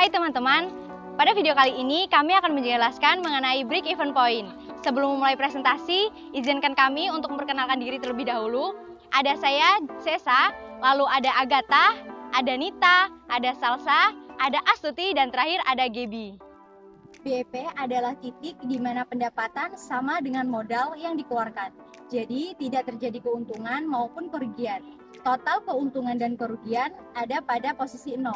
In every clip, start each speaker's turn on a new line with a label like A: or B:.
A: Hai teman-teman, pada video kali ini kami akan menjelaskan mengenai break even point. Sebelum memulai presentasi, izinkan kami untuk memperkenalkan diri terlebih dahulu. Ada saya, Sesa, lalu ada Agatha, ada Nita, ada Salsa, ada Astuti, dan terakhir ada Gebi.
B: BEP adalah titik di mana pendapatan sama dengan modal yang dikeluarkan. Jadi tidak terjadi keuntungan maupun kerugian. Total keuntungan dan kerugian ada pada posisi 0.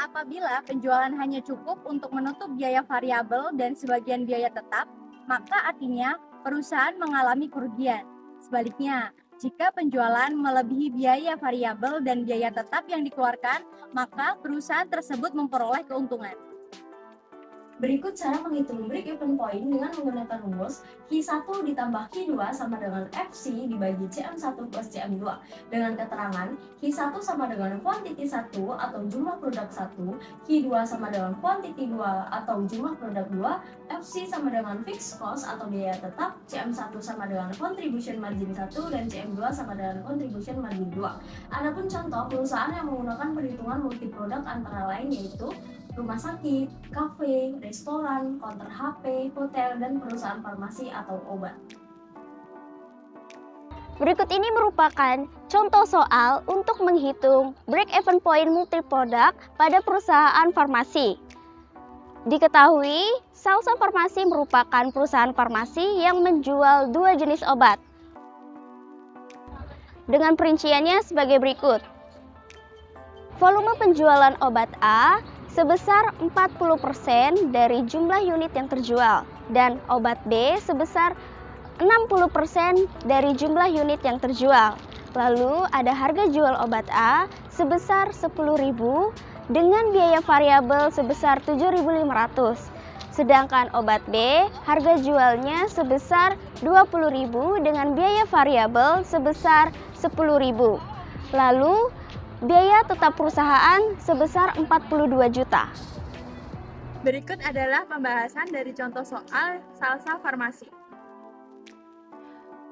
B: Apabila penjualan hanya cukup untuk menutup biaya variabel dan sebagian biaya tetap, maka artinya perusahaan mengalami kerugian. Sebaliknya, jika penjualan melebihi biaya variabel dan biaya tetap yang dikeluarkan, maka perusahaan tersebut memperoleh keuntungan.
C: Berikut cara menghitung break even point dengan menggunakan rumus Q1 ditambah Q2 sama dengan FC dibagi CM1 plus CM2 dengan keterangan Q1 sama dengan quantity 1 atau jumlah produk 1, Q2 sama dengan quantity 2 atau jumlah produk 2, FC sama dengan fixed cost atau biaya tetap, CM1 sama dengan contribution margin 1 dan CM2 sama dengan contribution margin 2. Adapun contoh perusahaan yang menggunakan perhitungan multi produk antara lain yaitu rumah sakit, kafe, restoran, konter HP, hotel, dan perusahaan farmasi atau obat.
D: Berikut ini merupakan contoh soal untuk menghitung break-even point multi-product pada perusahaan farmasi. Diketahui, Salsa Farmasi merupakan perusahaan farmasi yang menjual 2 jenis obat. Dengan perinciannya sebagai berikut. Volume penjualan obat A sebesar 40% dari jumlah unit yang terjual dan obat B sebesar 60% dari jumlah unit yang terjual. Lalu ada harga jual obat A sebesar 10.000 dengan biaya variabel sebesar 7.500. Sedangkan obat B harga jualnya sebesar 20.000 dengan biaya variabel sebesar 10.000. Lalu biaya tetap perusahaan sebesar 42 juta.
B: Berikut adalah pembahasan dari contoh soal Salsa Farmasi.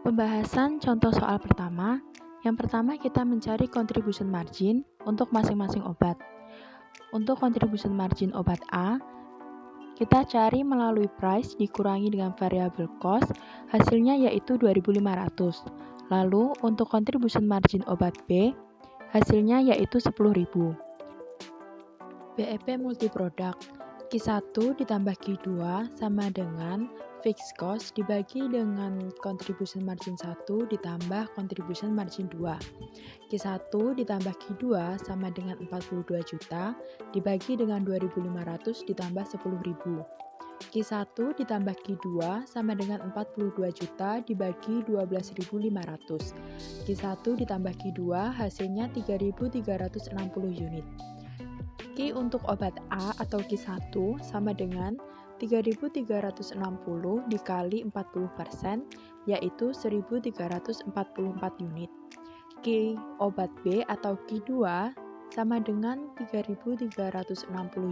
E: Pembahasan contoh soal pertama. Yang pertama kita mencari contribution margin untuk masing-masing obat. Untuk contribution margin obat A, kita cari melalui price dikurangi dengan variable cost, hasilnya yaitu 2.500. Lalu untuk contribution margin obat B, hasilnya yaitu 10.000. BEP multiproduk Q1 ditambah Q2 sama dengan fixed cost dibagi dengan contribution margin 1 ditambah contribution margin 2. Q1 ditambah Q2 sama dengan 42 juta dibagi dengan 2.500 ditambah 10.000. Q1 ditambah Q2 sama dengan 42 juta dibagi 12.500. Q1 ditambah Q2 hasilnya 3.360 unit. Q untuk obat A atau Q1 sama dengan 3.360 dikali 40% yaitu 1.344 unit. Q obat B atau Q2 sama dengan 3.360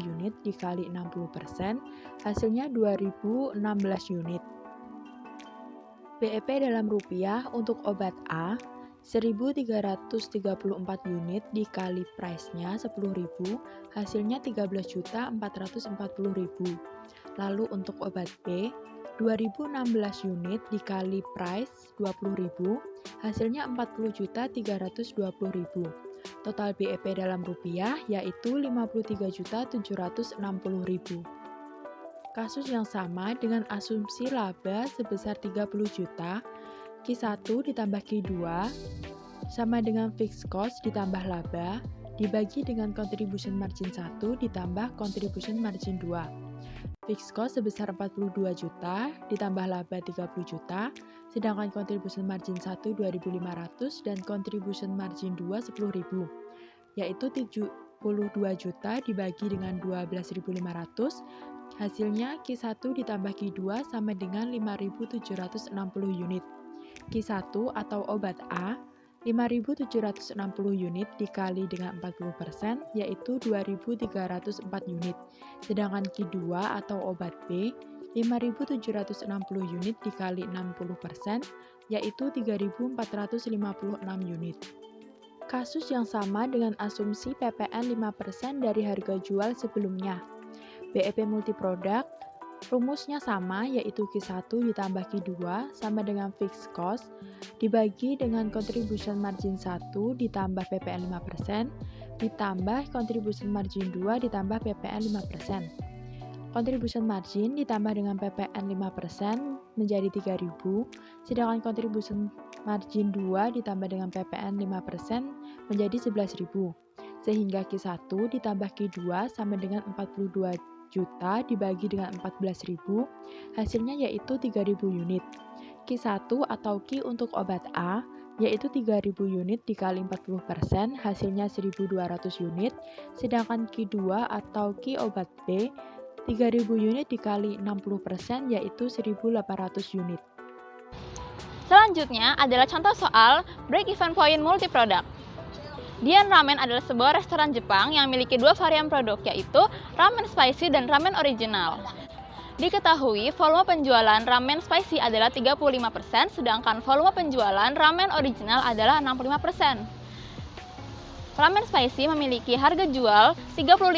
E: unit dikali 60%, hasilnya 2.016 unit. BEP dalam rupiah untuk obat A, 1.334 unit dikali price-nya 10.000, hasilnya 13.440.000. Lalu untuk obat B, 2.016 unit dikali price 20.000, hasilnya 40.320.000. Total BEP dalam rupiah yaitu 53.760.000. Kasus yang sama dengan asumsi laba sebesar 30 juta, Q1 ditambah Q2 sama dengan fixed cost ditambah laba dibagi dengan contribution margin 1 ditambah contribution margin 2. Fixed cost sebesar 42 juta ditambah laba 30 juta, sedangkan contribution margin 1 2.500 dan contribution margin 2 10.000, yaitu 72 juta dibagi dengan 12.500, hasilnya Q1 ditambah Q2 sama dengan 5.760 unit. Q1 atau obat A, 5.760 unit dikali dengan 40% yaitu 2.304 unit. Sedangkan Q2 atau obat B, 5.760 unit dikali 60% yaitu 3.456 unit. Kasus yang sama dengan asumsi PPN 5% dari harga jual sebelumnya. BEP multiproduk, rumusnya sama yaitu Q1 ditambah Q2 sama dengan fixed cost dibagi dengan contribution margin 1 ditambah PPN 5% ditambah contribution margin 2 ditambah PPN 5%. Contribution margin ditambah dengan PPN 5% menjadi 3.000, sedangkan contribution margin 2 ditambah dengan PPN 5% menjadi 11.000. Sehingga Q1 ditambah Q2 sama dengan 42 juta dibagi dengan 14.000, hasilnya yaitu 3.000 unit. Q1 atau Q untuk obat A yaitu 3.000 unit dikali 40%, hasilnya 1.200 unit, sedangkan Q2 atau Q obat B 3.000 unit dikali 60% yaitu 1.800 unit.
A: Selanjutnya adalah contoh soal break-even point multi-product. Dian Ramen adalah sebuah restoran Jepang yang memiliki dua varian produk, yaitu ramen spicy dan ramen original. Diketahui volume penjualan ramen spicy adalah 35%, sedangkan volume penjualan ramen original adalah 65%. Ramen spicy memiliki harga jual 35.000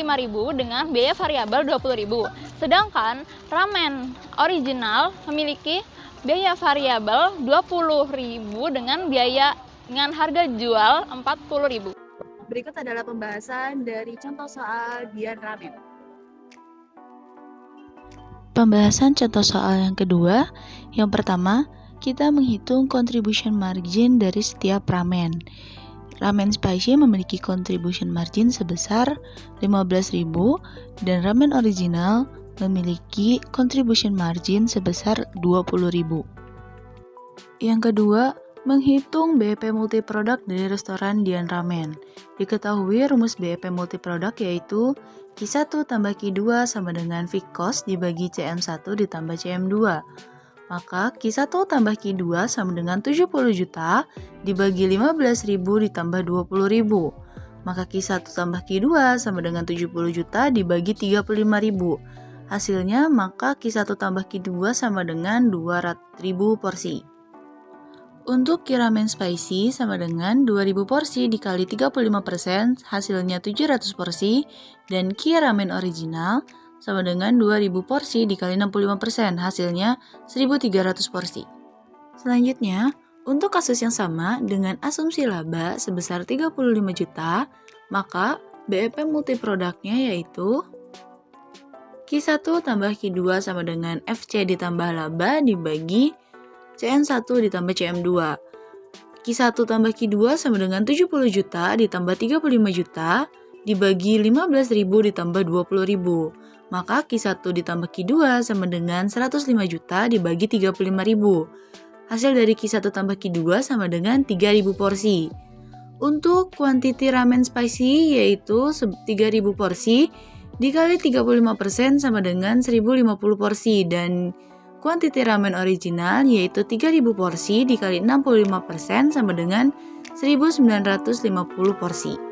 A: dengan biaya variabel 20.000, sedangkan ramen original memiliki biaya variabel 20.000 dengan harga jual 40.000.
B: Berikut adalah pembahasan dari contoh soal Dian Ramen.
F: Pembahasan contoh soal yang kedua. Yang pertama, kita menghitung contribution margin dari setiap ramen. Ramen spicy memiliki contribution margin sebesar 15.000 dan ramen original memiliki contribution margin sebesar 20.000. Yang kedua, menghitung BEP multiproduk dari restoran Dian Ramen. Diketahui rumus BEP multiproduk yaitu Q1 tambah Q2 sama dengan fixed cost dibagi CM1 ditambah CM2. Maka Q1 tambah Q2 sama dengan 70 juta dibagi 15.000 ditambah 20.000. Maka Q1 tambah Q2 sama dengan 70 juta dibagi 35.000. Hasilnya maka Q1 tambah Q2 sama dengan 200.000 porsi. Untuk Q ramen spicy sama dengan 2.000 porsi dikali 35%, hasilnya 700 porsi. Dan Q ramen original sama dengan 2.000 porsi dikali 65%, hasilnya 1.300 porsi. Selanjutnya, untuk kasus yang sama dengan asumsi laba sebesar 35 juta, maka BEP multiproduknya yaitu Q1 tambah Q2 sama dengan FC ditambah laba dibagi CN1 ditambah CM2. Q1 tambah Q2 sama dengan 70 juta ditambah 35 juta dibagi 15.000 ditambah 20.000. Maka Q1 ditambah Q2 sama dengan 105 juta dibagi 35.000. Hasil dari Q1 tambah Q2 sama dengan 3.000 porsi. Untuk kuantiti ramen spicy yaitu 3.000 porsi dikali 35% sama dengan 1.050 porsi. Dan kuantiti ramen original yaitu 3.000 porsi dikali 65% sama dengan 1.950 porsi.